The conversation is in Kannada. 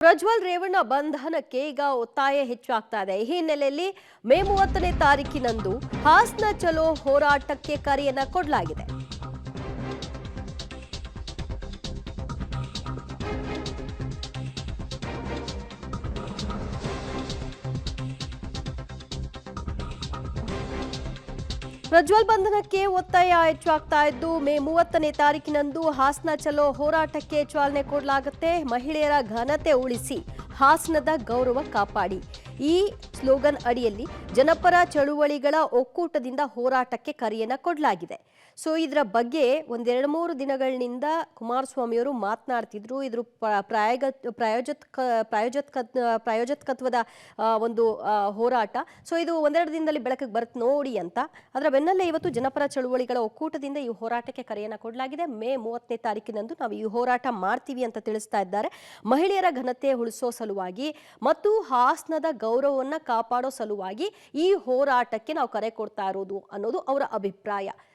ಪ್ರಜ್ವಲ್ ರೇವಣ್ಣ ಬಂಧನಕ್ಕೆ ಈಗ ಒತ್ತಾಯ ಹೆಚ್ಚಾಗ್ತಾ ಇದೆ. ಈ ಹಿನ್ನೆಲೆಯಲ್ಲಿ ಮೇ 30ನೇ ತಾರೀಕಿನಂದು ಹಾಸನ ಚಲೋ ಹೋರಾಟಕ್ಕೆ ಕರೆಯನ್ನ ಕೊಡಲಾಗಿದೆ. ಪ್ರಜ್ವಲ್ ಬಂಧನಕ್ಕೆ ಒತ್ತಾಯ ಹೆಚ್ಚಾಗ್ತಾ ಇದ್ದು ಮೇ 30ನೇ ತಾರೀಕಿನಂದು ಹಾಸನ ಚಲೋ ಹೋರಾಟಕ್ಕೆ ಚಾಲನೆ ಕೊಡಲಾಗುತ್ತೆ. ಮಹಿಳೆಯರ ಘನತೆ ಉಳಿಸಿ ಹಾಸನದ ಗೌರವ ಕಾಪಾಡಿ ಈ ಸ್ಲೋಗನ್ ಅಡಿಯಲ್ಲಿ ಜನಪರ ಚಳುವಳಿಗಳ ಒಕ್ಕೂಟದಿಂದ ಹೋರಾಟಕ್ಕೆ ಕರೆಯನ್ನ ಕೊಡಲಾಗಿದೆ. ಸೊ ಇದರ ಬಗ್ಗೆ ಒಂದೆರಡು ಮೂರು ದಿನಗಳಿಂದ ಕುಮಾರಸ್ವಾಮಿ ಅವರು ಮಾತನಾಡ್ತಿದ್ರು. ಇದ್ರ ಪ್ರಾಯೋಜಕತ್ವದ ಒಂದು ಹೋರಾಟ. ಸೊ ಇದು ಒಂದೆರಡು ದಿನದಲ್ಲಿ ಬೆಳಕಿಗೆ ಬರುತ್ತೆ ನೋಡಿ ಅಂತ. ಅದರ ಬೆನ್ನಲ್ಲೇ ಇವತ್ತು ಜನಪರ ಚಳುವಳಿಗಳ ಒಕ್ಕೂಟದಿಂದ ಈ ಹೋರಾಟಕ್ಕೆ ಕರೆಯನ್ನ ಕೊಡಲಾಗಿದೆ. ಮೇ 30ನೇ ತಾರೀಕಿನಂದು ನಾವು ಈ ಹೋರಾಟ ಮಾಡ್ತೀವಿ ಅಂತ ತಿಳಿಸ್ತಾ ಇದ್ದಾರೆ. ಮಹಿಳೆಯರ ಘನತೆ ಉಳಿಸೋ ಸಲುವಾಗಿ ಮತ್ತು ಹಾಸನದ ಗೌರವವನ್ನ ಕಾಪಾಡೋ ಸಲುವಾಗಿ ಈ ಹೋರಾಟಕ್ಕೆ ನಾವು ಕರೆ ಕೊಡ್ತಾ ಇರೋದು ಅನ್ನೋದು ಅವರ ಅಭಿಪ್ರಾಯ.